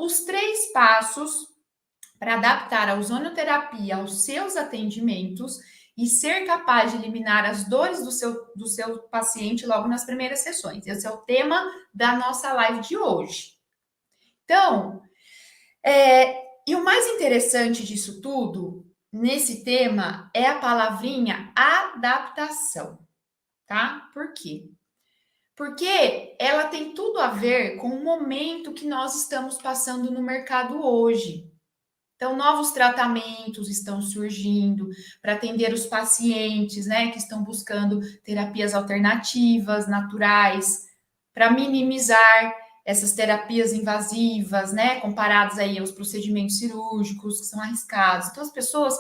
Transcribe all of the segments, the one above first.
os 3 passos para adaptar a ozonioterapia aos seus atendimentos e ser capaz de eliminar as dores do seu paciente logo nas primeiras sessões. Esse é o tema da nossa live de hoje. Então, e o mais interessante disso tudo, nesse tema, é a palavrinha adaptação, tá? Por quê? Porque ela tem tudo a ver com o momento que nós estamos passando no mercado hoje. Então, novos tratamentos estão surgindo para atender os pacientes, né, que estão buscando terapias alternativas, naturais, para minimizar essas terapias invasivas, né, comparadas aí aos procedimentos cirúrgicos que são arriscados. Então, as pessoas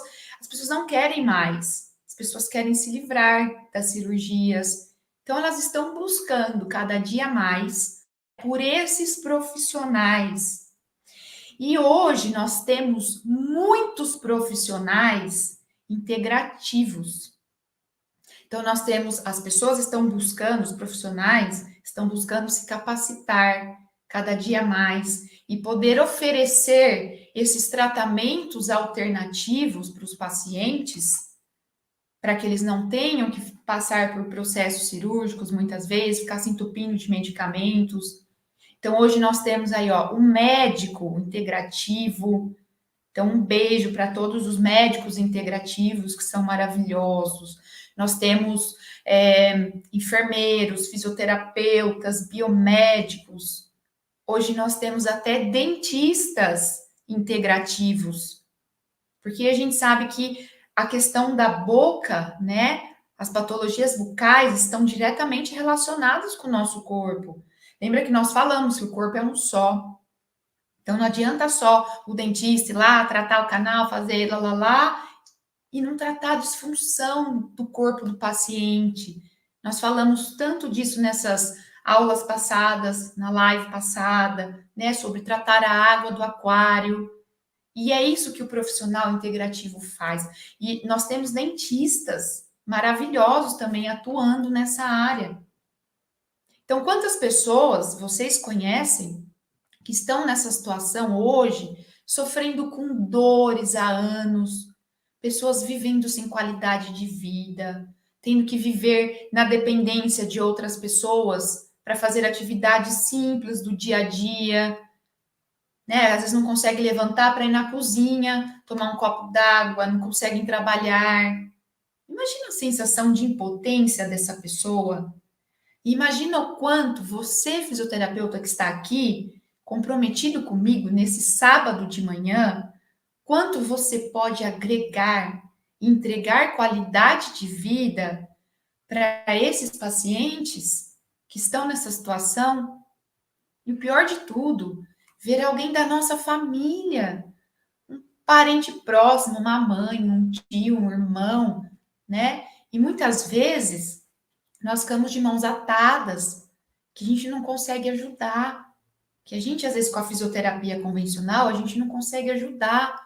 não querem mais. As pessoas querem se livrar das cirurgias. Então, elas estão buscando cada dia mais por esses profissionais. E hoje nós temos muitos profissionais integrativos. Então, nós temos, as pessoas estão buscando, os profissionais estão buscando se capacitar cada dia mais e poder oferecer esses tratamentos alternativos para os pacientes, para que eles não tenham que passar por processos cirúrgicos, muitas vezes, ficar se entupindo de medicamentos. Então, hoje nós temos aí, ó, um médico integrativo. Então, um beijo para todos os médicos integrativos, que são maravilhosos. Nós temos enfermeiros, fisioterapeutas, biomédicos. Hoje nós temos até dentistas integrativos. Porque a gente sabe que a questão da boca, né? As patologias bucais estão diretamente relacionadas com o nosso corpo. Lembra que nós falamos que o corpo é um só. Então, não adianta só o dentista ir lá, tratar o canal, fazer lá, e não tratar a disfunção do corpo do paciente. Nós falamos tanto disso nessas aulas passadas, na live passada, né, sobre tratar a água do aquário. E é isso que o profissional integrativo faz. E nós temos dentistas maravilhosos também atuando nessa área. Então, quantas pessoas vocês conhecem que estão nessa situação hoje, sofrendo com dores há anos, pessoas vivendo sem qualidade de vida, tendo que viver na dependência de outras pessoas para fazer atividades simples do dia a dia, né? Às vezes não consegue levantar para ir na cozinha, tomar um copo d'água, não conseguem trabalhar. Imagina a sensação de impotência dessa pessoa. E imagina o quanto você, fisioterapeuta que está aqui, comprometido comigo nesse sábado de manhã, quanto você pode agregar, entregar qualidade de vida para esses pacientes que estão nessa situação. E o pior de tudo, ver alguém da nossa família, um parente próximo, uma mãe, um tio, um irmão, né? E muitas vezes nós ficamos de mãos atadas, que a gente não consegue ajudar, que a gente, às vezes, com a fisioterapia convencional, a gente não consegue ajudar.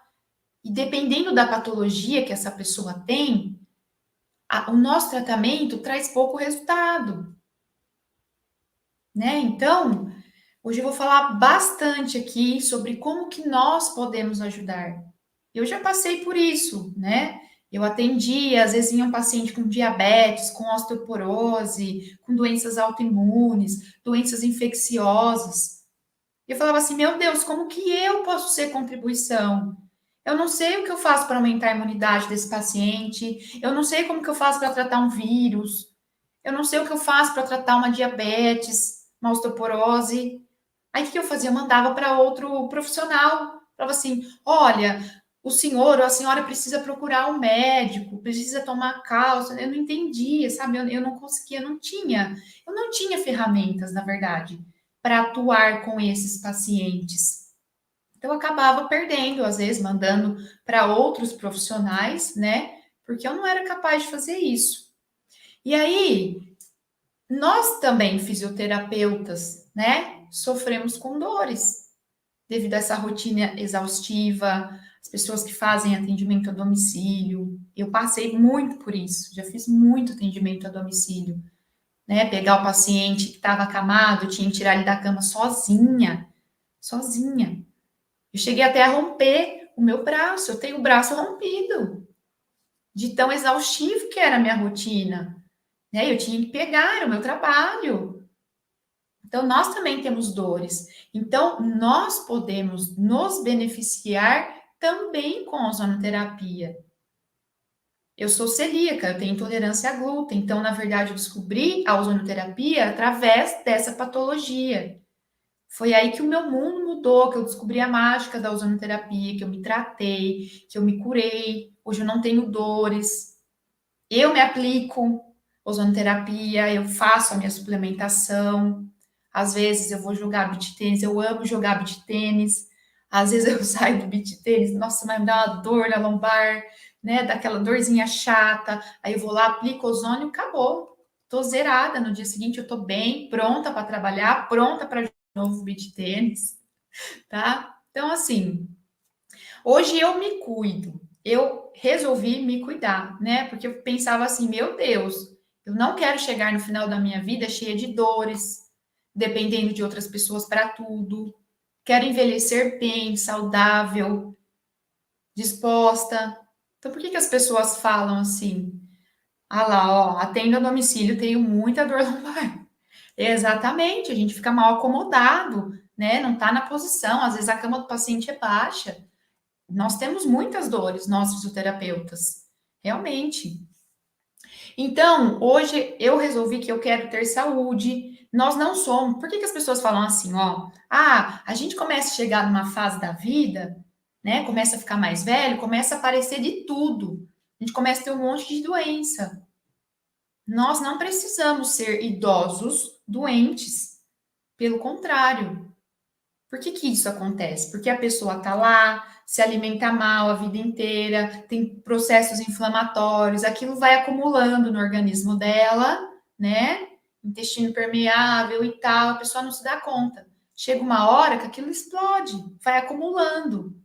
E dependendo da patologia que essa pessoa tem, o nosso tratamento traz pouco resultado, né? Então, hoje eu vou falar bastante aqui sobre como que nós podemos ajudar. Eu já passei por isso, né? Eu atendia, às vezes vinha um paciente com diabetes, com osteoporose, com doenças autoimunes, doenças infecciosas. Eu falava assim, meu Deus, como que eu posso ser contribuição? Eu não sei o que eu faço para aumentar a imunidade desse paciente, eu não sei como que eu faço para tratar um vírus, eu não sei o que eu faço para tratar uma diabetes, uma osteoporose. Aí o que eu fazia? Eu mandava para outro profissional. Falava assim: olha, o senhor ou a senhora precisa procurar um médico, precisa tomar cálcio. Eu não entendia, sabe? Eu não conseguia, eu não tinha ferramentas, na verdade, para atuar com esses pacientes. Então, eu acabava perdendo, às vezes, mandando para outros profissionais, né? Porque eu não era capaz de fazer isso. E aí, nós também, fisioterapeutas, né? Sofremos com dores devido a essa rotina exaustiva, as pessoas que fazem atendimento a domicílio. Eu passei muito por isso, já fiz muito atendimento a domicílio, né? Pegar o paciente que estava acamado, tinha que tirar ele da cama sozinha, sozinha. Eu cheguei até a romper o meu braço, eu tenho o braço rompido, de tão exaustivo que era a minha rotina, né? Eu tinha que pegar, era o meu trabalho. Então, nós também temos dores. Então, nós podemos nos beneficiar também com a ozonoterapia. Eu sou celíaca, eu tenho intolerância a glúten. Então, na verdade, eu descobri a ozonoterapia através dessa patologia. Foi aí que o meu mundo mudou, que eu descobri a mágica da ozonoterapia, que eu me tratei, que eu me curei. Hoje eu não tenho dores. Eu me aplico ozonoterapia, eu faço a minha suplementação. Às vezes eu vou jogar beach tênis, eu amo jogar beach tênis. Às vezes eu saio do beach tênis, nossa, mas me dá uma dor na lombar, né? Daquela dorzinha chata. Aí eu vou lá, aplico ozônio, acabou. Tô zerada. No dia seguinte eu tô bem, pronta para trabalhar, pronta para jogar de novo beach tênis, tá? Então, assim, hoje eu me cuido. Eu resolvi me cuidar, né? Porque eu pensava assim, meu Deus, eu não quero chegar no final da minha vida cheia de dores, dependendo de outras pessoas para tudo. Quero envelhecer bem, saudável, disposta. Então, por que as pessoas falam assim? Ah lá, ó, atendo a domicílio, tenho muita dor lombar. Exatamente, a gente fica mal acomodado, né? Não tá na posição, às vezes a cama do paciente é baixa. Nós temos muitas dores, nós fisioterapeutas, realmente. Então, hoje eu resolvi que eu quero ter saúde. Nós não somos. Por que as pessoas falam assim, ó? Ah, a gente começa a chegar numa fase da vida, né? Começa a ficar mais velho, começa a aparecer de tudo. A gente começa a ter um monte de doença. Nós não precisamos ser idosos doentes. Pelo contrário, por que que isso acontece? Porque a pessoa está lá, se alimenta mal a vida inteira, tem processos inflamatórios, aquilo vai acumulando no organismo dela, né? Intestino permeável e tal, a pessoa não se dá conta. Chega uma hora que aquilo explode, vai acumulando.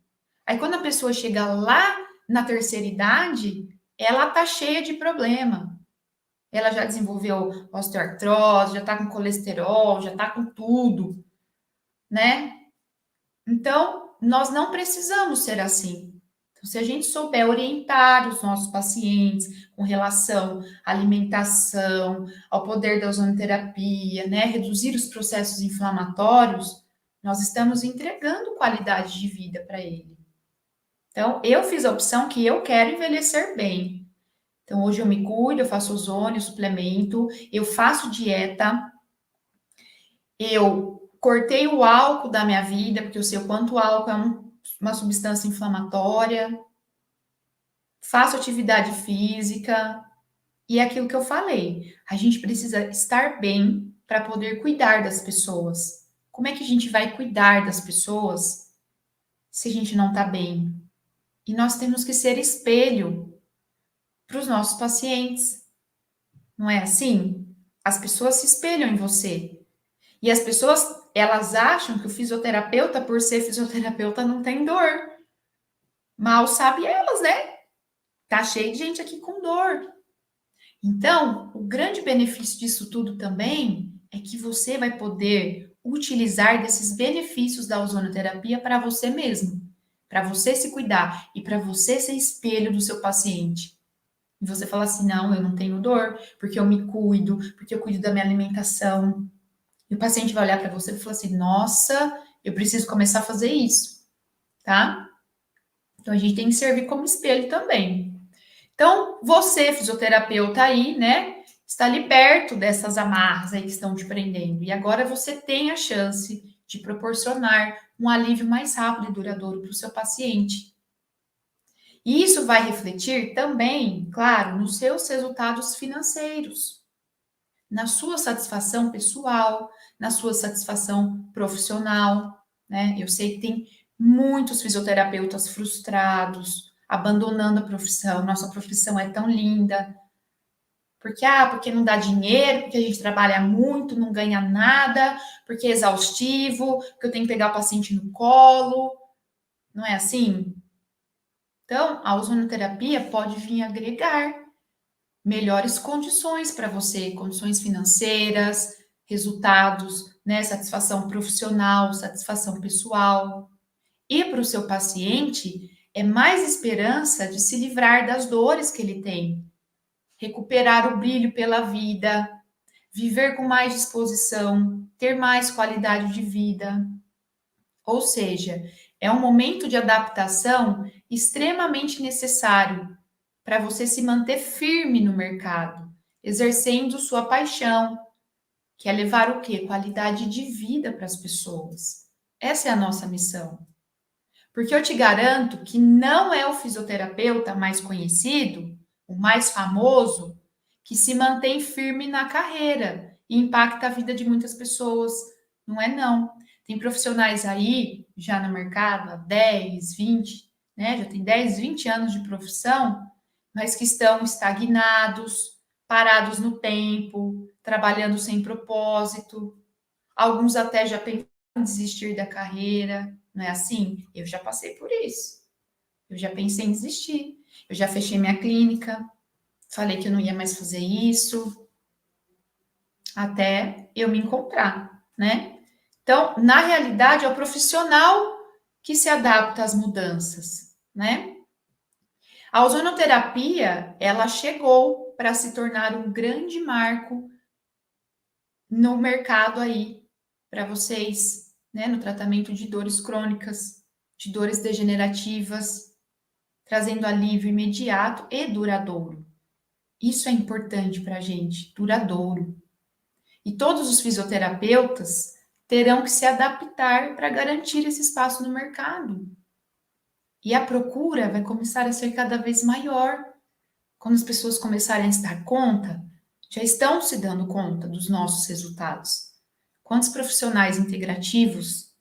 Aí quando a pessoa chega lá na terceira idade, ela tá cheia de problema. Ela já desenvolveu osteoartrose, já tá com colesterol, já tá com tudo, né? Então, nós não precisamos ser assim. Então, se a gente souber orientar os nossos pacientes com relação à alimentação, ao poder da ozonoterapia, né, reduzir os processos inflamatórios, nós estamos entregando qualidade de vida para ele. Então, eu fiz a opção que eu quero envelhecer bem. Então, hoje eu me cuido, eu faço ozônio, suplemento, eu faço dieta, eu cortei o álcool da minha vida, porque eu sei o quanto o álcool é uma substância inflamatória. Faço atividade física. E é aquilo que eu falei. A gente precisa estar bem para poder cuidar das pessoas. Como é que a gente vai cuidar das pessoas se a gente não está bem? E nós temos que ser espelho para os nossos pacientes. Não é assim? As pessoas se espelham em você. E as pessoas, elas acham que o fisioterapeuta, por ser fisioterapeuta, não tem dor. Mal sabe elas, né? Tá cheio de gente aqui com dor. Então, o grande benefício disso tudo também é que você vai poder utilizar desses benefícios da ozonoterapia para você mesmo, para você se cuidar e para você ser espelho do seu paciente. E você fala assim: não, eu não tenho dor, porque eu me cuido, porque eu cuido da minha alimentação. E o paciente vai olhar para você e falar assim: nossa, eu preciso começar a fazer isso, tá? Então a gente tem que servir como espelho também. Então, você, fisioterapeuta aí, né, está liberto dessas amarras aí que estão te prendendo. E agora você tem a chance de proporcionar um alívio mais rápido e duradouro para o seu paciente. E isso vai refletir também, claro, nos seus resultados financeiros, na sua satisfação pessoal, na sua satisfação profissional, né? Eu sei que tem muitos fisioterapeutas frustrados, abandonando a profissão. Nossa profissão é tão linda. Porque não dá dinheiro, porque a gente trabalha muito, não ganha nada, porque é exaustivo, porque eu tenho que pegar o paciente no colo. Não é assim? Então, a ozonoterapia pode vir agregar melhores condições para você, condições financeiras, resultados, né, satisfação profissional, satisfação pessoal. E para o seu paciente, é mais esperança de se livrar das dores que ele tem, recuperar o brilho pela vida, viver com mais disposição, ter mais qualidade de vida. Ou seja, é um momento de adaptação extremamente necessário para você se manter firme no mercado, exercendo sua paixão, que é levar o quê? Qualidade de vida para as pessoas. Essa é a nossa missão. Porque eu te garanto que não é o fisioterapeuta mais conhecido, o mais famoso, que se mantém firme na carreira e impacta a vida de muitas pessoas. Não é não. Tem profissionais aí, já no mercado, há 10, 20, né? Já tem 10, 20 anos de profissão, mas que estão estagnados, parados no tempo, trabalhando sem propósito. Alguns até já pensaram em desistir da carreira, não é assim? Eu já passei por isso. Eu já pensei em desistir. Eu já fechei minha clínica, falei que eu não ia mais fazer isso, até eu me encontrar, né? Então, na realidade, é o profissional que se adapta às mudanças, né? A ozonoterapia, ela chegou para se tornar um grande marco no mercado aí para vocês, né, no tratamento de dores crônicas, de dores degenerativas, trazendo alívio imediato e duradouro. Isso é importante para a gente, duradouro. E todos os fisioterapeutas terão que se adaptar para garantir esse espaço no mercado. E a procura vai começar a ser cada vez maior. Quando as pessoas começarem a se dar conta, já estão se dando conta dos nossos resultados. Quantos profissionais integrativos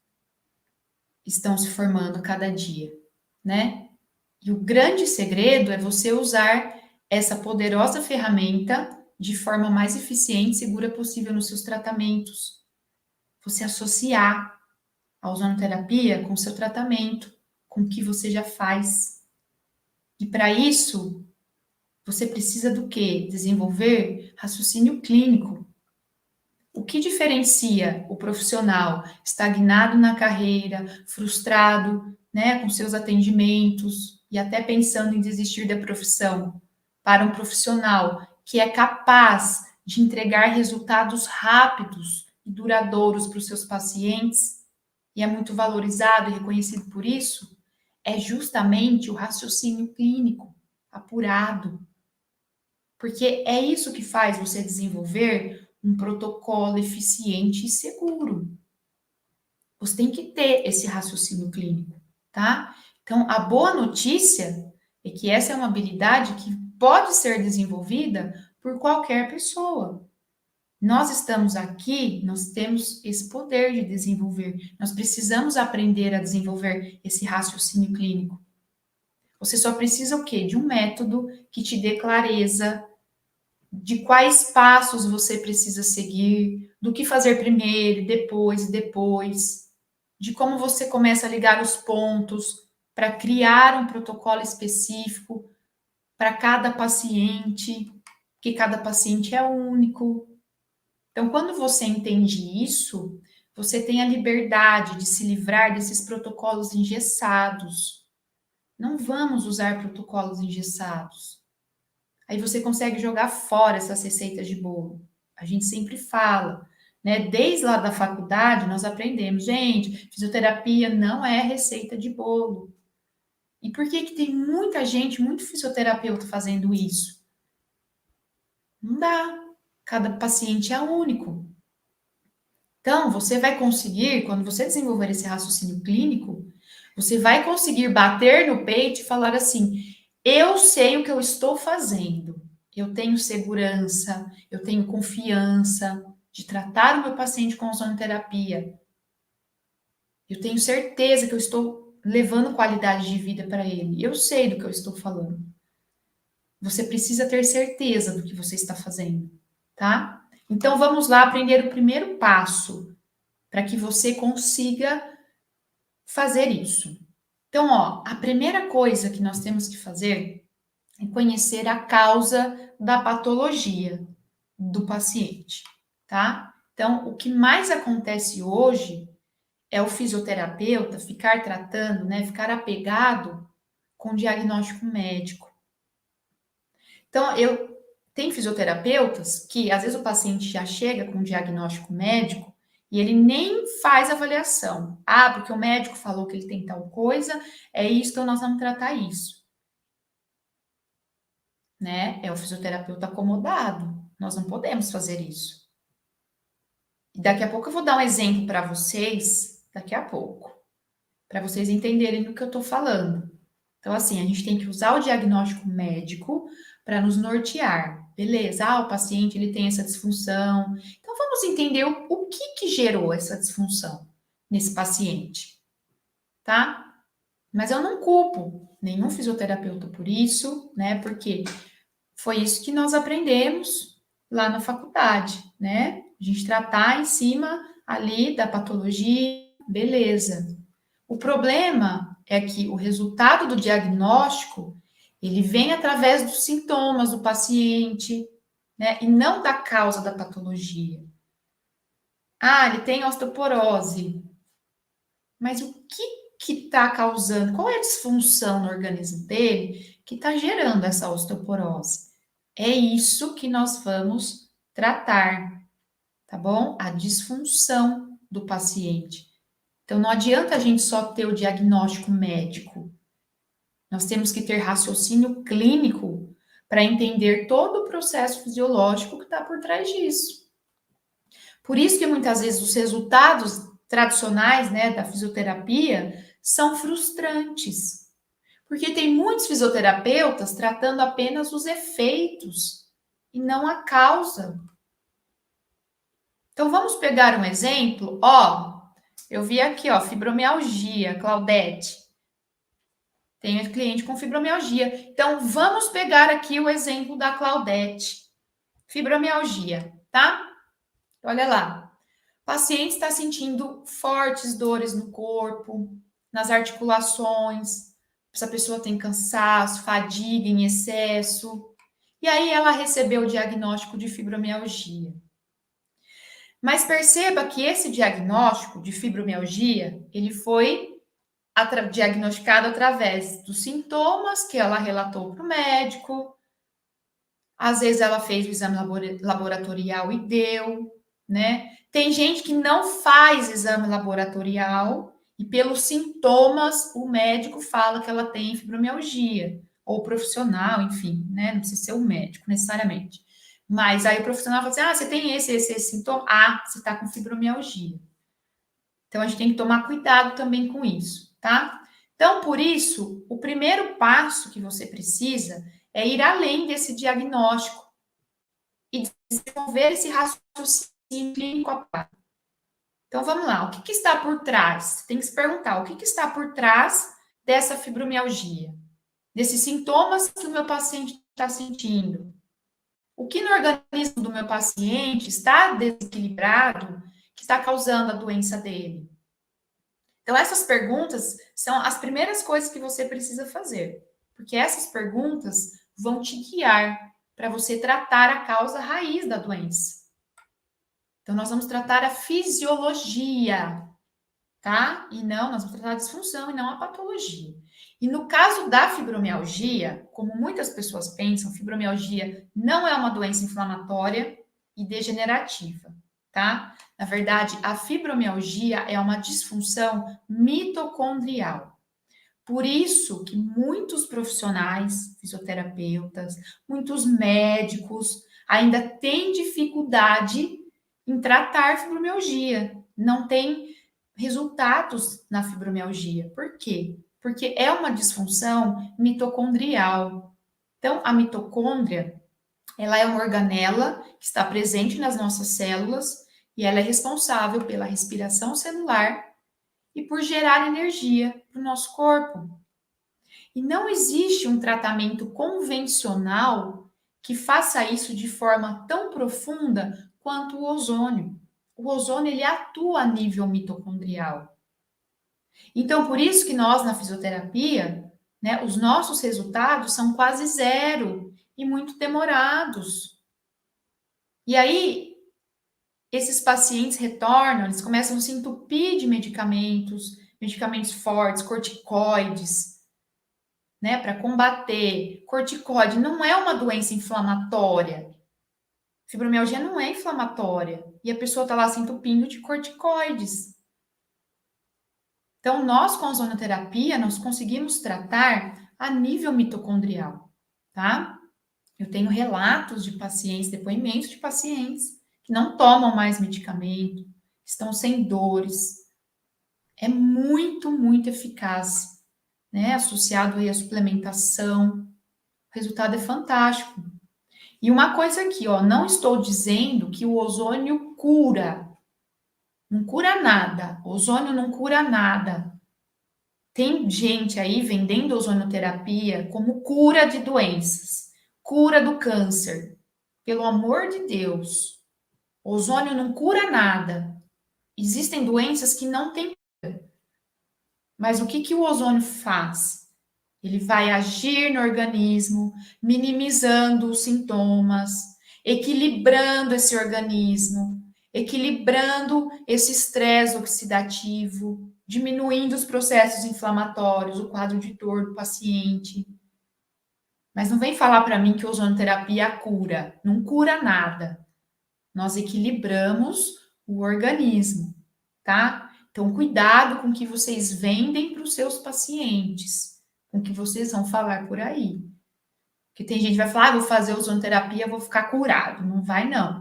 estão se formando cada dia, né? E o grande segredo é você usar essa poderosa ferramenta de forma mais eficiente e segura possível nos seus tratamentos. Você associar a ozonoterapia com o seu tratamento, com o que você já faz. E para isso, você precisa do quê? Desenvolver raciocínio clínico. O que diferencia o profissional estagnado na carreira, frustrado, né, com seus atendimentos e até pensando em desistir da profissão, para um profissional que é capaz de entregar resultados rápidos e duradouros para os seus pacientes e é muito valorizado e reconhecido por isso, é justamente o raciocínio clínico apurado, porque é isso que faz você desenvolver um protocolo eficiente e seguro. Você tem que ter esse raciocínio clínico, tá? Então, a boa notícia é que essa é uma habilidade que pode ser desenvolvida por qualquer pessoa. Nós estamos aqui, nós temos esse poder de desenvolver. Nós precisamos aprender a desenvolver esse raciocínio clínico. Você só precisa o quê? De um método que te dê clareza de quais passos você precisa seguir, do que fazer primeiro, depois e depois, de como você começa a ligar os pontos para criar um protocolo específico para cada paciente, que cada paciente é único. Então, quando você entende isso, você tem a liberdade de se livrar desses protocolos engessados. Não vamos usar protocolos engessados. Aí você consegue jogar fora essas receitas de bolo. A gente sempre fala, né? Desde lá da faculdade, nós aprendemos, gente, fisioterapia não é receita de bolo. E por que que tem muita gente, muito fisioterapeuta fazendo isso? Não dá. Cada paciente é único. Então, você vai conseguir, quando você desenvolver esse raciocínio clínico, você vai conseguir bater no peito e falar assim: eu sei o que eu estou fazendo. Eu tenho segurança, eu tenho confiança de tratar o meu paciente com ozonoterapia. Eu tenho certeza que eu estou levando qualidade de vida para ele. Eu sei do que eu estou falando. Você precisa ter certeza do que você está fazendo, tá? Então vamos lá aprender o primeiro passo para que você consiga fazer isso. Então, ó, a primeira coisa que nós temos que fazer é conhecer a causa da patologia do paciente, tá? Então, o que mais acontece hoje é o fisioterapeuta ficar tratando, né, ficar apegado com o diagnóstico médico. Então, tem fisioterapeutas que, às vezes, o paciente já chega com um diagnóstico médico e ele nem faz avaliação. Ah, porque o médico falou que ele tem tal coisa, é isso, então nós vamos tratar isso. Né? É o fisioterapeuta acomodado. Nós não podemos fazer isso. E daqui a pouco eu vou dar um exemplo para vocês, daqui a pouco, para vocês entenderem do que eu estou falando. Então, assim, a gente tem que usar o diagnóstico médico para nos nortear. Beleza, o paciente ele tem essa disfunção. Então, vamos entender o que gerou essa disfunção nesse paciente, tá? Mas eu não culpo nenhum fisioterapeuta por isso, né? Porque foi isso que nós aprendemos lá na faculdade, né? A gente tratar em cima ali da patologia, beleza. O problema é que o resultado do diagnóstico, ele vem através dos sintomas do paciente, né? E não da causa da patologia. Ah, ele tem osteoporose. Mas o que está causando? Qual é a disfunção no organismo dele que está gerando essa osteoporose? É isso que nós vamos tratar, tá bom? A disfunção do paciente. Então, não adianta a gente só ter o diagnóstico médico. Nós temos que ter raciocínio clínico para entender todo o processo fisiológico que está por trás disso. Por isso que muitas vezes os resultados tradicionais, né, da fisioterapia são frustrantes. Porque tem muitos fisioterapeutas tratando apenas os efeitos e não a causa. Então vamos pegar um exemplo, eu vi aqui, fibromialgia, Claudete. Tenho cliente com fibromialgia. Então vamos pegar aqui o exemplo da Claudete. Fibromialgia, tá? Olha lá. O paciente está sentindo fortes dores no corpo, nas articulações. Essa pessoa tem cansaço, fadiga em excesso. E aí ela recebeu o diagnóstico de fibromialgia. Mas perceba que esse diagnóstico de fibromialgia, ele foi diagnosticado através dos sintomas que ela relatou para o médico. Às vezes ela fez o exame laboratorial e deu, né? Tem gente que não faz exame laboratorial e pelos sintomas o médico fala que ela tem fibromialgia, ou o profissional, enfim, né? Não precisa ser o médico necessariamente. Mas aí o profissional fala assim: você tem esse sintoma? Você está com fibromialgia. Então a gente tem que tomar cuidado também com isso, tá? Então, por isso, o primeiro passo que você precisa é ir além desse diagnóstico e desenvolver esse raciocínio clínico aplicado. Então, vamos lá. O que está por trás? Você tem que se perguntar: o que está por trás dessa fibromialgia? Desses sintomas que o meu paciente está sentindo? O que no organismo do meu paciente está desequilibrado que está causando a doença dele? Então, essas perguntas são as primeiras coisas que você precisa fazer, porque essas perguntas vão te guiar para você tratar a causa raiz da doença. Então, nós vamos tratar a fisiologia, tá? Nós vamos tratar a disfunção e não a patologia. E no caso da fibromialgia, como muitas pessoas pensam, fibromialgia não é uma doença inflamatória e degenerativa, tá? Na verdade, a fibromialgia é uma disfunção mitocondrial. Por isso que muitos profissionais, fisioterapeutas, muitos médicos ainda têm dificuldade em tratar fibromialgia. Não tem resultados na fibromialgia. Por quê? Porque é uma disfunção mitocondrial. Então, a mitocôndria, ela é uma organela que está presente nas nossas células e ela é responsável pela respiração celular e por gerar energia para o nosso corpo. E não existe um tratamento convencional que faça isso de forma tão profunda quanto o ozônio. O ozônio, ele atua a nível mitocondrial. Então, por isso que nós, na fisioterapia, né, os nossos resultados são quase zero e muito demorados. E aí, esses pacientes retornam, eles começam a se entupir de medicamentos, medicamentos fortes, corticoides, né, para combater. Corticoide não é uma doença inflamatória. Fibromialgia não é inflamatória. E a pessoa está lá se entupindo de corticoides. Então, nós com a ozonoterapia, nós conseguimos tratar a nível mitocondrial, tá? Eu tenho relatos de pacientes, depoimentos de pacientes que não tomam mais medicamento, estão sem dores. É muito, muito eficaz, né? Associado aí à suplementação. O resultado é fantástico. E uma coisa aqui, ó, não estou dizendo que o ozônio cura. Não cura nada. O ozônio não cura nada. Tem gente aí vendendo ozonoterapia como cura de doenças, cura do câncer. Pelo amor de Deus, o ozônio não cura nada. Existem doenças que não têm cura. Mas o que que o ozônio faz? Ele vai agir no organismo, minimizando os sintomas, equilibrando esse organismo, equilibrando esse estresse oxidativo, diminuindo os processos inflamatórios, o quadro de dor do paciente. Mas não vem falar para mim que a ozonoterapia cura. Não cura nada. Nós equilibramos o organismo, tá? Então, cuidado com o que vocês vendem para os seus pacientes, com o que vocês vão falar por aí. Porque tem gente que vai falar, vou fazer ozonoterapia, vou ficar curado. Não vai, não.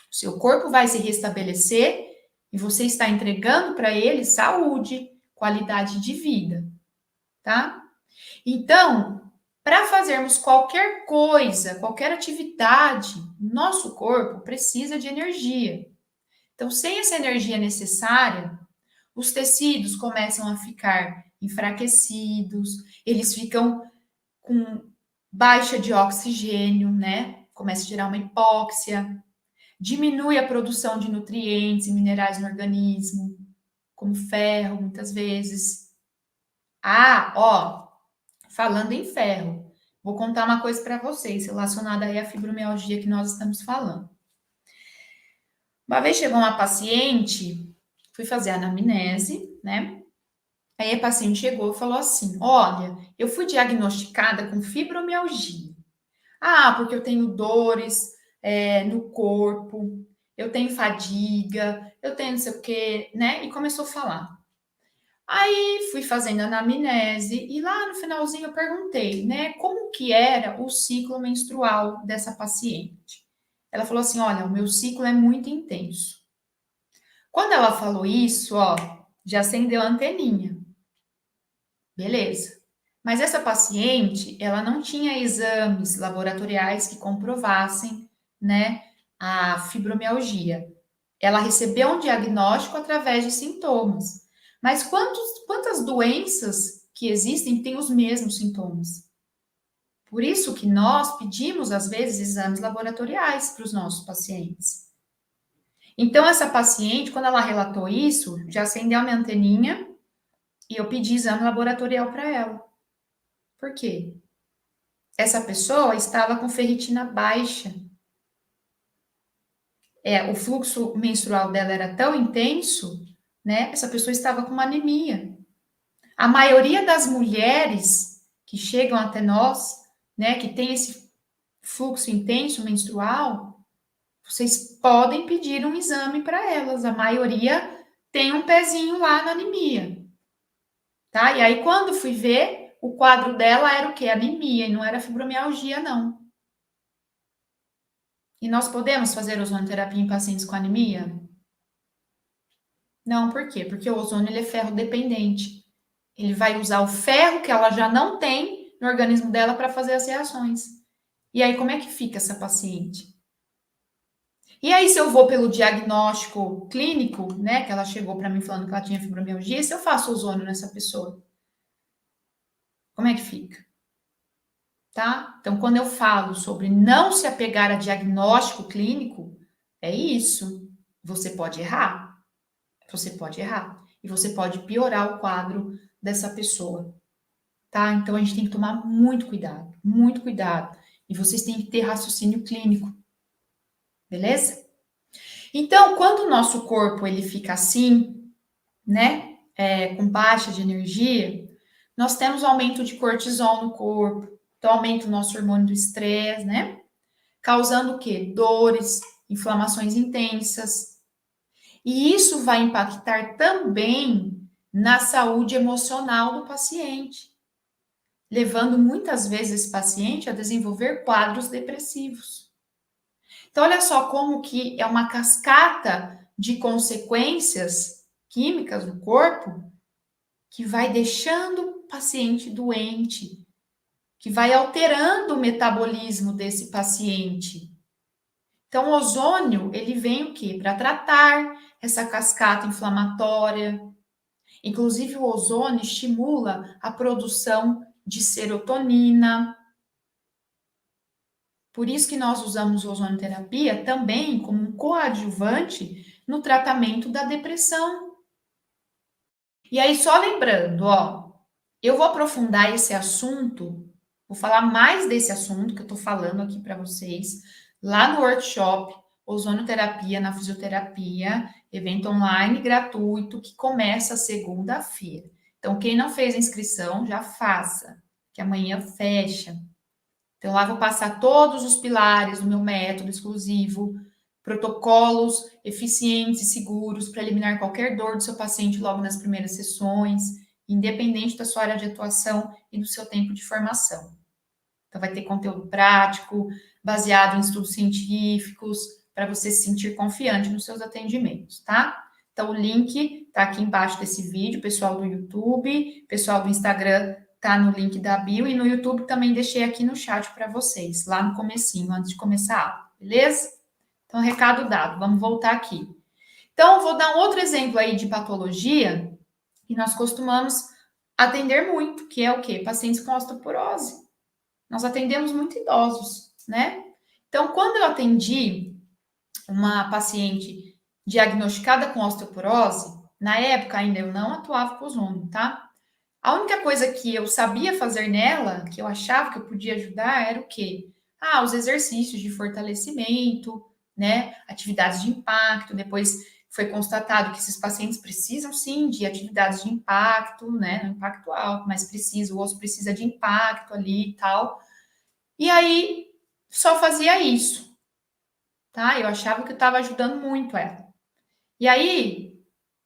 O seu corpo vai se restabelecer e você está entregando para ele saúde, qualidade de vida, tá? Então, para fazermos qualquer coisa, qualquer atividade, nosso corpo precisa de energia. Então, sem essa energia necessária, os tecidos começam a ficar enfraquecidos, eles ficam com baixa de oxigênio, né? Começa a gerar uma hipóxia, diminui a produção de nutrientes e minerais no organismo, como ferro, muitas vezes. Ah, ó, falando em ferro, vou contar uma coisa para vocês relacionada aí à fibromialgia que nós estamos falando. Uma vez chegou uma paciente, fui fazer a anamnese, né? Aí a paciente chegou e falou assim: olha, eu fui diagnosticada com fibromialgia. Ah, porque eu tenho dores no corpo, eu tenho fadiga, eu tenho não sei o quê, né? E começou a falar. Aí fui fazendo anamnese e lá no finalzinho eu perguntei, né, como que era o ciclo menstrual dessa paciente. Ela falou assim: olha, o meu ciclo é muito intenso. Quando ela falou isso, ó, já acendeu a anteninha. Beleza. Mas essa paciente, ela não tinha exames laboratoriais que comprovassem, né, a fibromialgia. Ela recebeu um diagnóstico através de sintomas. Mas quantas doenças que existem têm os mesmos sintomas? Por isso que nós pedimos, às vezes, exames laboratoriais para os nossos pacientes. Então, essa paciente, quando ela relatou isso, já acendeu a minha anteninha e eu pedi exame laboratorial para ela. Por quê? Essa pessoa estava com ferritina baixa. O fluxo menstrual dela era tão intenso, né? Essa pessoa estava com uma anemia. A maioria das mulheres que chegam até nós, né, que tem esse fluxo intenso menstrual, vocês podem pedir um exame para elas. A maioria tem um pezinho lá na anemia, tá? E aí, quando fui ver, o quadro dela era o quê? Anemia, e não era fibromialgia, não. E nós podemos fazer ozonoterapia em pacientes com anemia? Não, por quê? Porque o ozônio ele é ferro dependente. Ele vai usar o ferro que ela já não tem no organismo dela para fazer as reações. E aí, como é que fica essa paciente? E aí, se eu vou pelo diagnóstico clínico, né, que ela chegou para mim falando que ela tinha fibromialgia, se eu faço ozônio nessa pessoa, como é que fica? Tá? Então, quando eu falo sobre não se apegar a diagnóstico clínico, é isso. Você pode errar. Você pode errar. E você pode piorar o quadro dessa pessoa. Tá? Então, a gente tem que tomar muito cuidado. Muito cuidado. E vocês têm que ter raciocínio clínico. Beleza? Então, quando o nosso corpo ele fica assim, né, com baixa de energia, nós temos aumento de cortisol no corpo, então aumenta o nosso hormônio do estresse, né, causando o quê? Dores, inflamações intensas. E isso vai impactar também na saúde emocional do paciente, levando muitas vezes esse paciente a desenvolver quadros depressivos. Então, olha só como que é uma cascata de consequências químicas no corpo que vai deixando o paciente doente, que vai alterando o metabolismo desse paciente. Então, o ozônio, ele vem o quê? Para tratar essa cascata inflamatória. Inclusive, o ozônio estimula a produção de serotonina. Por isso que nós usamos ozonioterapia também como um coadjuvante no tratamento da depressão. E aí, só lembrando, ó, eu vou aprofundar esse assunto, vou falar mais desse assunto que eu tô falando aqui para vocês, lá no workshop Ozonioterapia na Fisioterapia, evento online gratuito que começa segunda-feira. Então, quem não fez a inscrição, já faça, que amanhã fecha. Então, lá vou passar todos os pilares do meu método exclusivo, protocolos eficientes e seguros para eliminar qualquer dor do seu paciente logo nas primeiras sessões, independente da sua área de atuação e do seu tempo de formação. Então, vai ter conteúdo prático, baseado em estudos científicos, para você se sentir confiante nos seus atendimentos, tá? Então, o link tá aqui embaixo desse vídeo, pessoal do YouTube, pessoal do Instagram, tá no link da bio, e no YouTube também deixei aqui no chat para vocês, lá no comecinho, antes de começar a aula, beleza? Então, recado dado, vamos voltar aqui. Então, vou dar um outro exemplo aí de patologia que nós costumamos atender muito, que é o quê? Pacientes com osteoporose. Nós atendemos muito idosos, né? Então, quando eu atendi uma paciente diagnosticada com osteoporose, na época ainda eu não atuava com ozônio, tá? A única coisa que eu sabia fazer nela, que eu achava que eu podia ajudar, era o quê? Ah, os exercícios de fortalecimento, né? Atividades de impacto. Depois foi constatado que esses pacientes precisam sim de atividades de impacto, né? No impacto alto, mas precisa, o osso precisa de impacto ali e tal. E aí só fazia isso, tá? Eu achava que eu estava ajudando muito ela. E aí,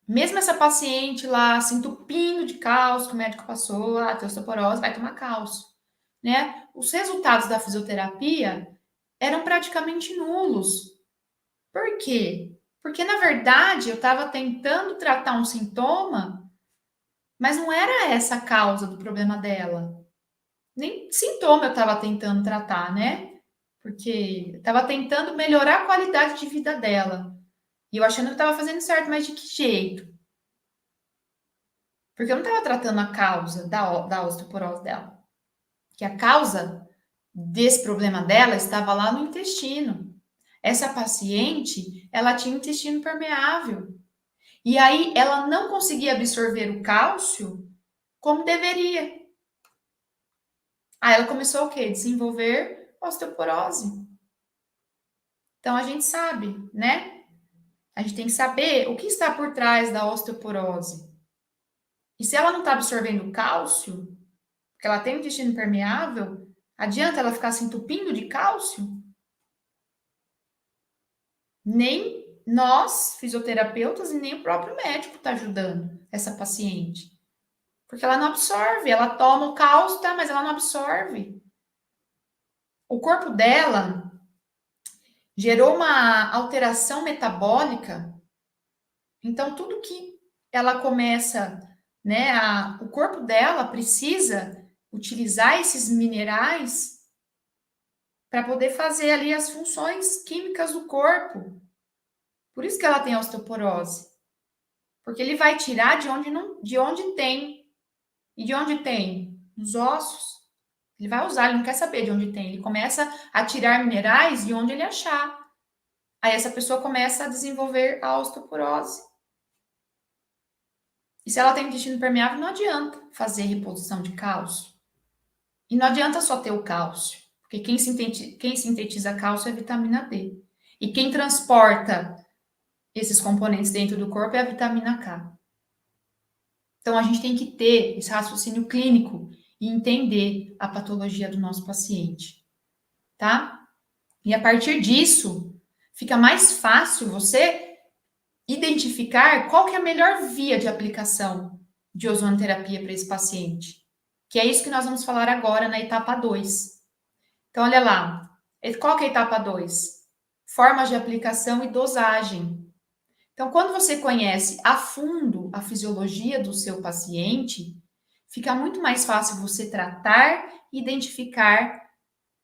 mesmo essa paciente lá se entupindo de cálcio, que o médico passou, a osteoporose, vai tomar cálcio, né? Os resultados da fisioterapia eram praticamente nulos. Por quê? Porque, na verdade, eu estava tentando tratar um sintoma, mas não era essa a causa do problema dela. Nem sintoma eu estava tentando tratar, né? Porque eu estava tentando melhorar a qualidade de vida dela. E eu achando que estava fazendo certo, mas de que jeito? Porque eu não estava tratando a causa da osteoporose dela. Que a causa desse problema dela estava lá no intestino. Essa paciente, ela tinha intestino permeável. E aí ela não conseguia absorver o cálcio como deveria. Aí ela começou o quê? Desenvolver osteoporose. Então a gente sabe, né? A gente tem que saber o que está por trás da osteoporose. E se ela não está absorvendo cálcio, porque ela tem um intestino permeável, adianta ela ficar se entupindo de cálcio? Nem nós, fisioterapeutas, e nem o próprio médico está ajudando essa paciente. Porque ela não absorve, ela toma o cálcio, tá, mas ela não absorve. O corpo dela gerou uma alteração metabólica, então tudo que ela começa, né, o corpo dela precisa utilizar esses minerais para poder fazer ali as funções químicas do corpo. Por isso que ela tem osteoporose. Porque ele vai tirar de onde não, de onde tem. E de onde tem? Nos ossos. Ele vai usar, ele não quer saber de onde tem. Ele começa a tirar minerais de onde ele achar. Aí essa pessoa começa a desenvolver a osteoporose. E se ela tem intestino permeável, não adianta fazer reposição de cálcio. E não adianta só ter o cálcio, porque quem sintetiza cálcio é a vitamina D. E quem transporta esses componentes dentro do corpo é a vitamina K. Então, a gente tem que ter esse raciocínio clínico e entender a patologia do nosso paciente, tá? E a partir disso, fica mais fácil você identificar qual que é a melhor via de aplicação de ozonoterapia para esse paciente. Que é isso que nós vamos falar agora na etapa 2. Então, olha lá. Qual que é a etapa 2? Formas de aplicação e dosagem. Então, quando você conhece a fundo a fisiologia do seu paciente, fica muito mais fácil você tratar e identificar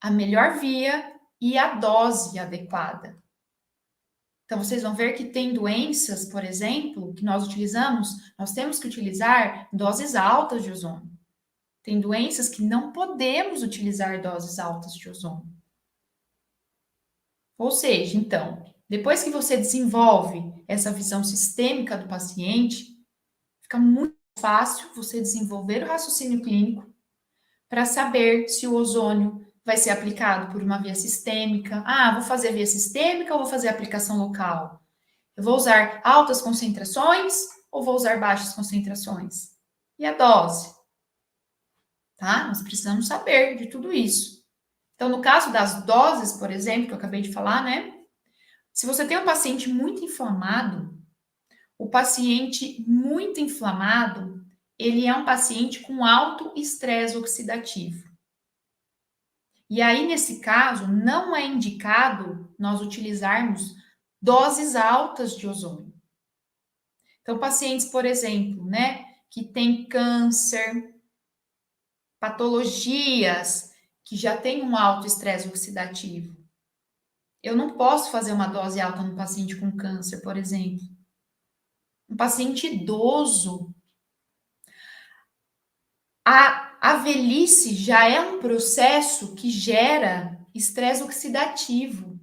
a melhor via e a dose adequada. Então, vocês vão ver que tem doenças, por exemplo, que nós temos que utilizar doses altas de ozônio. Tem doenças que não podemos utilizar doses altas de ozônio. Ou seja, então, depois que você desenvolve essa visão sistêmica do paciente, fica muito fácil você desenvolver o raciocínio clínico para saber se o ozônio vai ser aplicado por uma via sistêmica. Ah, vou fazer via sistêmica ou vou fazer aplicação local? Eu vou usar altas concentrações ou vou usar baixas concentrações? E a dose? Tá? Nós precisamos saber de tudo isso. Então, no caso das doses, por exemplo, que eu acabei de falar, né? Se você tem um paciente muito inflamado, o paciente muito inflamado, ele é um paciente com alto estresse oxidativo. E aí, nesse caso, não é indicado nós utilizarmos doses altas de ozônio. Então, pacientes, por exemplo, né, que têm câncer, patologias que já têm um alto estresse oxidativo. Eu não posso fazer uma dose alta no paciente com câncer, por exemplo. Um paciente idoso, a velhice já é um processo que gera estresse oxidativo.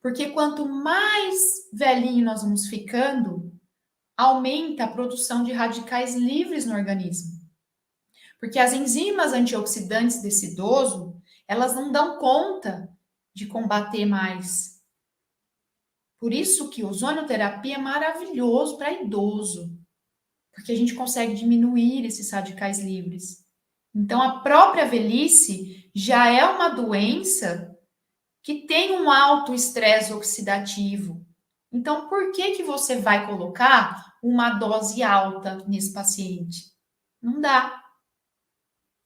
Porque quanto mais velhinho nós vamos ficando, aumenta a produção de radicais livres no organismo. Porque as enzimas antioxidantes desse idoso, elas não dão conta de combater mais. Por isso que ozonioterapia é maravilhoso para idoso, porque a gente consegue diminuir esses radicais livres. Então, a própria velhice já é uma doença que tem um alto estresse oxidativo. Então, por que que você vai colocar uma dose alta nesse paciente? Não dá.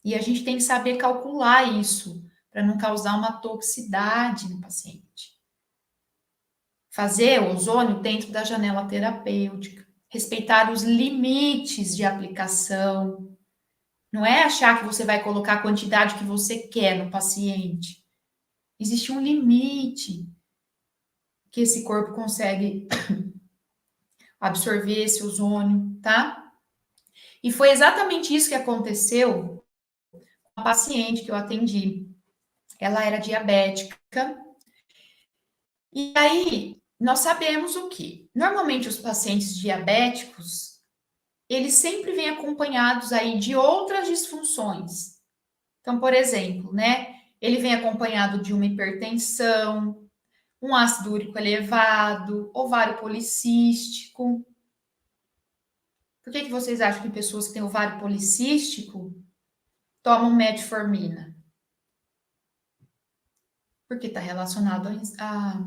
E a gente tem que saber calcular isso para não causar uma toxicidade no paciente. Fazer o ozônio dentro da janela terapêutica, respeitar os limites de aplicação. Não é achar que você vai colocar a quantidade que você quer no paciente. Existe um limite que esse corpo consegue absorver esse ozônio, tá? E foi exatamente isso que aconteceu com a paciente que eu atendi. Ela era diabética. E aí, nós sabemos o que? Normalmente os pacientes diabéticos, eles sempre vêm acompanhados aí de outras disfunções. Então, por exemplo, né? Ele vem acompanhado de uma hipertensão, um ácido úrico elevado, ovário policístico. Por que vocês acham que pessoas que têm ovário policístico tomam metformina? Porque está relacionado à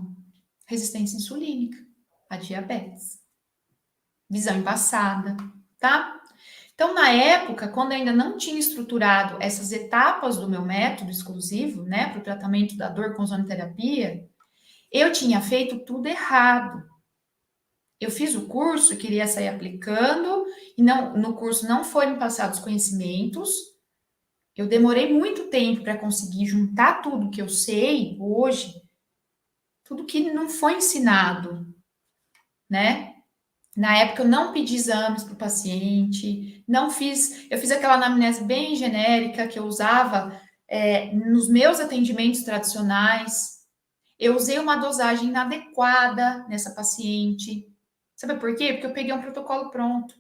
resistência insulínica, à diabetes. Visão embaçada, tá? Então, na época, quando eu ainda não tinha estruturado essas etapas do meu método exclusivo, né, para o tratamento da dor com ozonoterapia, eu tinha feito tudo errado. Eu fiz o curso, queria sair aplicando, e não, no curso não foram passados conhecimentos. Eu demorei muito tempo para conseguir juntar tudo que eu sei hoje, tudo que não foi ensinado, né? Na época eu não pedi exames para o paciente, eu fiz aquela anamnese bem genérica que eu usava nos meus atendimentos tradicionais. Eu usei uma dosagem inadequada nessa paciente. Sabe por quê? Porque eu peguei um protocolo pronto.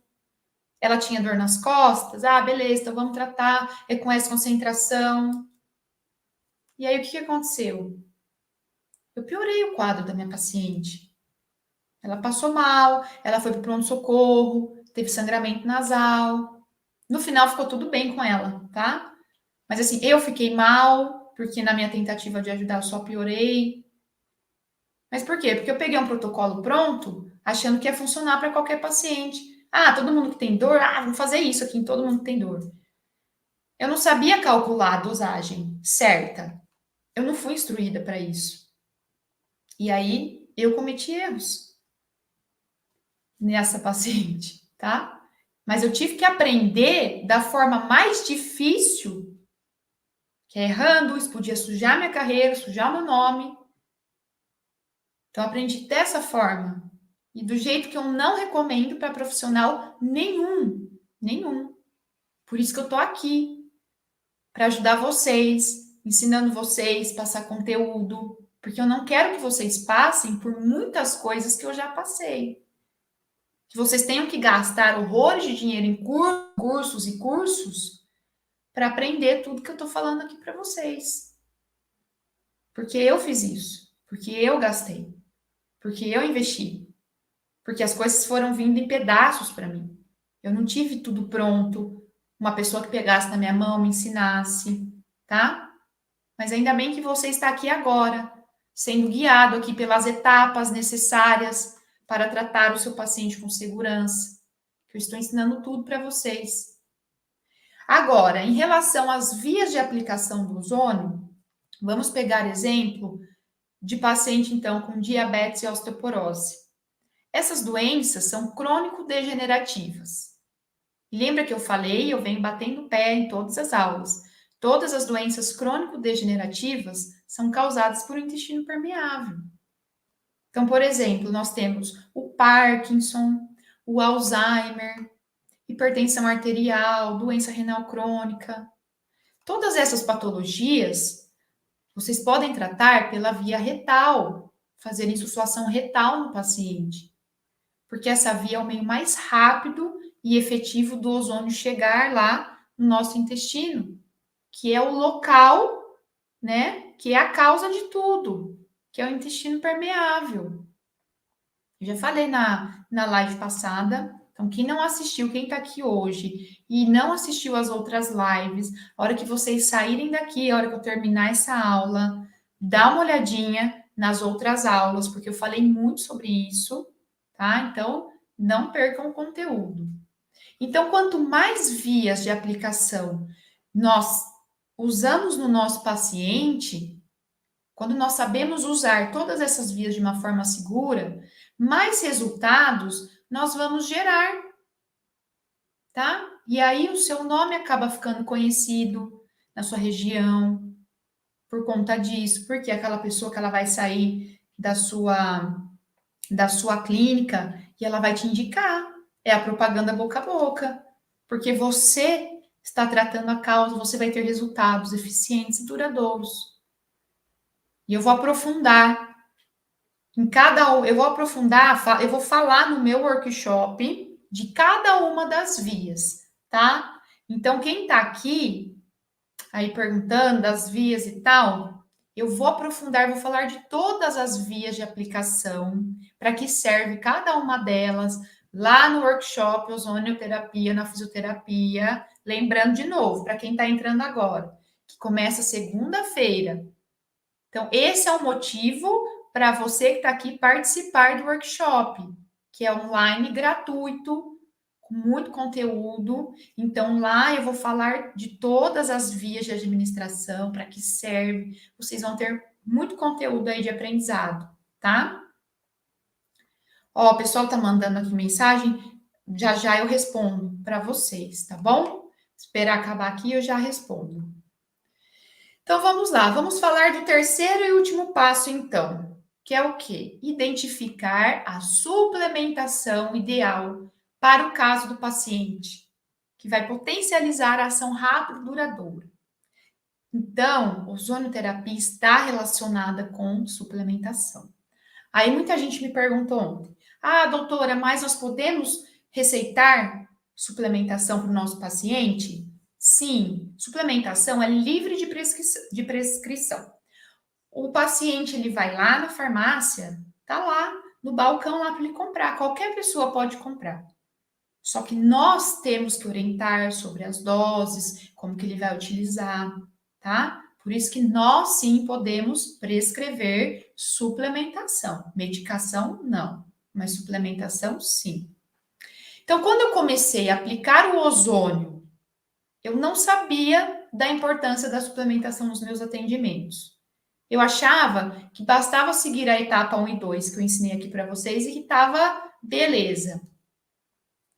Ela tinha dor nas costas, beleza, então vamos tratar, é com essa concentração. E aí o que aconteceu? Eu piorei o quadro da minha paciente. Ela passou mal, ela foi para o pronto-socorro, teve sangramento nasal. No final ficou tudo bem com ela, tá? Mas assim, eu fiquei mal, porque na minha tentativa de ajudar eu só piorei. Mas por quê? Porque eu peguei um protocolo pronto, achando que ia funcionar para qualquer paciente. Ah, todo mundo que tem dor, vamos fazer isso aqui em todo mundo que tem dor. Eu não sabia calcular a dosagem certa. Eu não fui instruída para isso. E aí eu cometi erros nessa paciente, tá? Mas eu tive que aprender da forma mais difícil, que é errando, isso podia sujar minha carreira, sujar meu nome. Então, eu aprendi dessa forma. E do jeito que eu não recomendo para profissional nenhum. Nenhum. Por isso que eu tô aqui. Para ajudar vocês, ensinando vocês, passar conteúdo. Porque eu não quero que vocês passem por muitas coisas que eu já passei. Que vocês tenham que gastar horrores de dinheiro em cursos e cursos para aprender tudo que eu tô falando aqui para vocês. Porque eu fiz isso. Porque eu gastei. Porque eu investi. Porque as coisas foram vindo em pedaços para mim. Eu não tive tudo pronto, uma pessoa que pegasse na minha mão, me ensinasse, tá? Mas ainda bem que você está aqui agora, sendo guiado aqui pelas etapas necessárias para tratar o seu paciente com segurança. Eu estou ensinando tudo para vocês. Agora, em relação às vias de aplicação do ozônio, vamos pegar exemplo de paciente então com diabetes e osteoporose. Essas doenças são crônico-degenerativas. Lembra que eu falei, eu venho batendo o pé em todas as aulas. Todas as doenças crônico-degenerativas são causadas por intestino permeável. Então, por exemplo, nós temos o Parkinson, o Alzheimer, hipertensão arterial, doença renal crônica. Todas essas patologias vocês podem tratar pela via retal, fazer insufflação retal no paciente, porque essa via é o meio mais rápido e efetivo do ozônio chegar lá no nosso intestino, que é o local, né, que é a causa de tudo, que é o intestino permeável. Eu já falei na live passada, então quem não assistiu, quem está aqui hoje e não assistiu as outras lives, a hora que vocês saírem daqui, a hora que eu terminar essa aula, dá uma olhadinha nas outras aulas, porque eu falei muito sobre isso, tá? Então, não percam o conteúdo. Então, quanto mais vias de aplicação nós usamos no nosso paciente, quando nós sabemos usar todas essas vias de uma forma segura, mais resultados nós vamos gerar, tá? E aí o seu nome acaba ficando conhecido na sua região por conta disso, porque aquela pessoa que ela vai sair da sua clínica e ela vai te indicar, é a propaganda boca a boca, porque você está tratando a causa, você vai ter resultados eficientes e duradouros. E eu vou aprofundar eu vou falar no meu workshop de cada uma das vias, tá? Então, quem tá aqui aí perguntando das vias e tal, eu vou aprofundar, vou falar de todas as vias de aplicação, para que serve cada uma delas lá no workshop ozonioterapia na fisioterapia. Lembrando de novo, para quem está entrando agora, que começa segunda-feira. Então, esse é o motivo para você que está aqui participar do workshop, que é online gratuito, com muito conteúdo. Então, lá eu vou falar de todas as vias de administração, para que serve. Vocês vão ter muito conteúdo aí de aprendizado, tá? Ó, o pessoal tá mandando aqui mensagem, já já eu respondo para vocês, tá bom? Esperar acabar aqui eu já respondo. Então vamos lá, vamos falar do terceiro e último passo então, que é o quê? Identificar a suplementação ideal para o caso do paciente, que vai potencializar a ação rápida e duradoura. Então, ozonioterapia está relacionada com suplementação. Aí muita gente me perguntou ontem: doutora, mas nós podemos receitar suplementação para o nosso paciente? Sim, suplementação é livre de prescrição. O paciente ele vai lá na farmácia, tá lá no balcão lá para ele comprar. Qualquer pessoa pode comprar. Só que nós temos que orientar sobre as doses, como que ele vai utilizar, tá? Por isso que nós sim podemos prescrever suplementação. Medicação, não, mas suplementação, sim. Então, quando eu comecei a aplicar o ozônio, eu não sabia da importância da suplementação nos meus atendimentos. Eu achava que bastava seguir a etapa 1 e 2 que eu ensinei aqui para vocês e que estava beleza.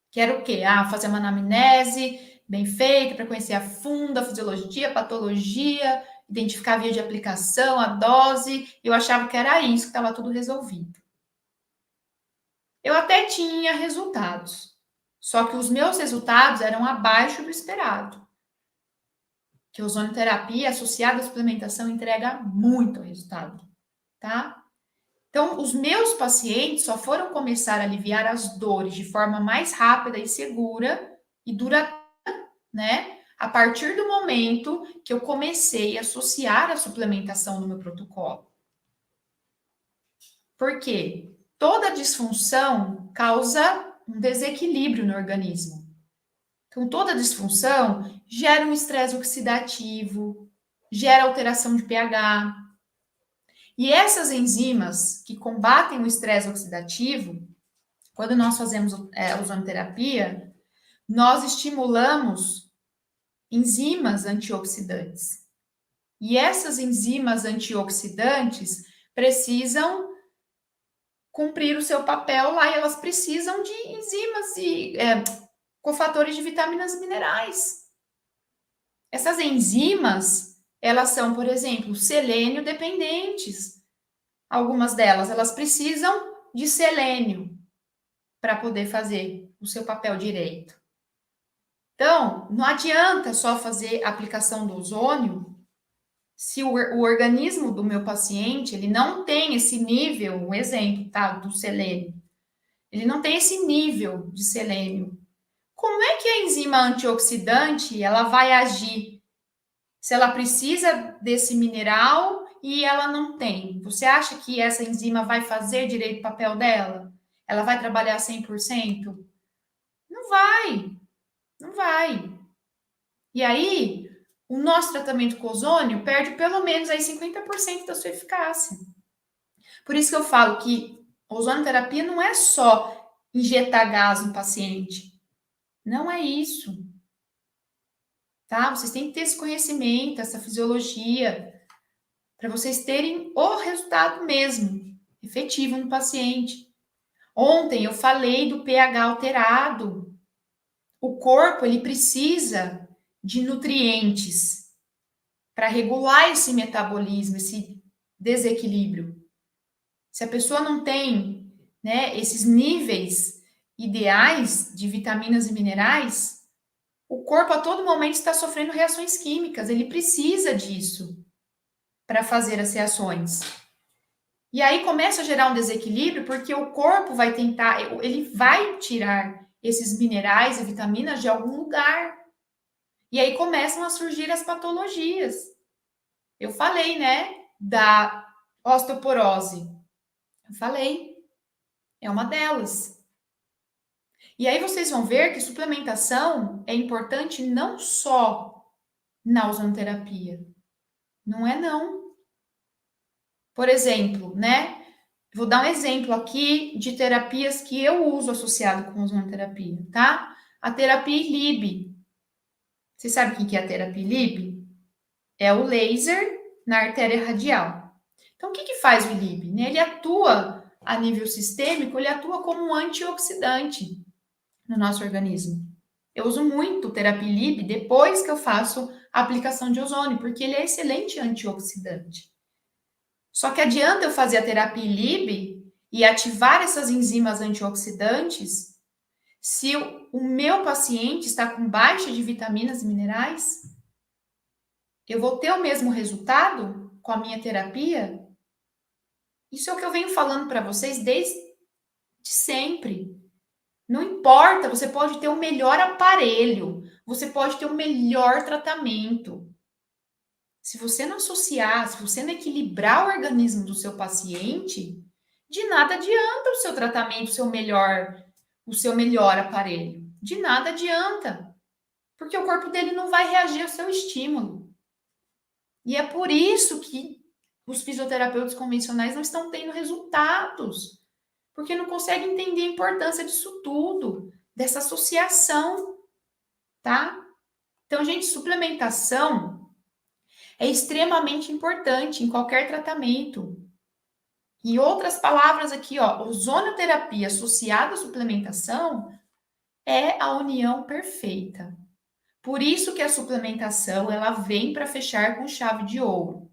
Que era o quê? Fazer uma anamnese bem feita para conhecer a fundo a fisiologia, a patologia, identificar a via de aplicação, a dose. Eu achava que era isso, que estava tudo resolvido. Eu até tinha resultados, só que os meus resultados eram abaixo do esperado. Que a ozonioterapia associada à suplementação entrega muito resultado, tá? Então, os meus pacientes só foram começar a aliviar as dores de forma mais rápida e segura e duradoura, né? A partir do momento que eu comecei a associar a suplementação no meu protocolo. Por quê? Toda disfunção causa um desequilíbrio no organismo. Então, toda disfunção gera um estresse oxidativo, gera alteração de pH. E essas enzimas que combatem o estresse oxidativo, quando nós fazemos ozonioterapia, nós estimulamos enzimas antioxidantes. E essas enzimas antioxidantes precisam cumprir o seu papel lá e elas precisam de enzimas e cofatores de vitaminas e minerais. Essas enzimas, elas são, por exemplo, selênio dependentes. Algumas delas, elas precisam de selênio para poder fazer o seu papel direito. Então, não adianta só fazer a aplicação do ozônio se o organismo do meu paciente, ele não tem esse nível, um exemplo, tá, do selênio. Ele não tem esse nível de selênio. Como é que a enzima antioxidante, ela vai agir se ela precisa desse mineral e ela não tem? Você acha que essa enzima vai fazer direito o papel dela? Ela vai trabalhar 100%? Não vai. Não vai. E aí, o nosso tratamento com ozônio perde pelo menos aí 50% da sua eficácia. Por isso que eu falo que ozonioterapia não é só injetar gás no paciente. Não é isso. Tá? Vocês têm que ter esse conhecimento, essa fisiologia, para vocês terem o resultado mesmo, efetivo no paciente. Ontem eu falei do pH alterado. O corpo, ele precisa de nutrientes para regular esse metabolismo, esse desequilíbrio. Se a pessoa não tem, né, esses níveis ideais de vitaminas e minerais, o corpo a todo momento está sofrendo reações químicas, ele precisa disso para fazer as reações. E aí começa a gerar um desequilíbrio porque o corpo vai tentar, ele vai tirar esses minerais e vitaminas de algum lugar. E aí começam a surgir as patologias. Eu falei, né, da osteoporose. Eu falei, é uma delas. E aí vocês vão ver que suplementação é importante não só na ozonoterapia. Não é não. Por exemplo, né? Vou dar um exemplo aqui de terapias que eu uso associado com ozonoterapia, tá? A terapia ILIB. Você sabe o que é a terapia ILIB? É o laser na artéria radial. Então, o que faz o ILIB? Ele atua a nível sistêmico, ele atua como um antioxidante no nosso organismo. Eu uso muito terapia ILIB depois que eu faço a aplicação de ozônio, porque ele é excelente antioxidante. Só que adianta eu fazer a terapia ILIB e ativar essas enzimas antioxidantes se o meu paciente está com baixa de vitaminas e minerais? Eu vou ter o mesmo resultado com a minha terapia? Isso é o que eu venho falando para vocês desde sempre. Não importa, você pode ter o melhor aparelho, você pode ter o melhor tratamento. Se você não associar, se você não equilibrar o organismo do seu paciente, De nada adianta o seu tratamento, o seu melhor aparelho. De nada adianta, porque o corpo dele não vai reagir ao seu estímulo. E é por isso que os fisioterapeutas convencionais não estão tendo resultados, porque não conseguem entender a importância disso tudo, dessa associação, tá? Então, gente, suplementação é extremamente importante em qualquer tratamento. Em outras palavras aqui, ó, ozonoterapia associada à suplementação é a união perfeita. Por isso que a suplementação, ela vem para fechar com chave de ouro.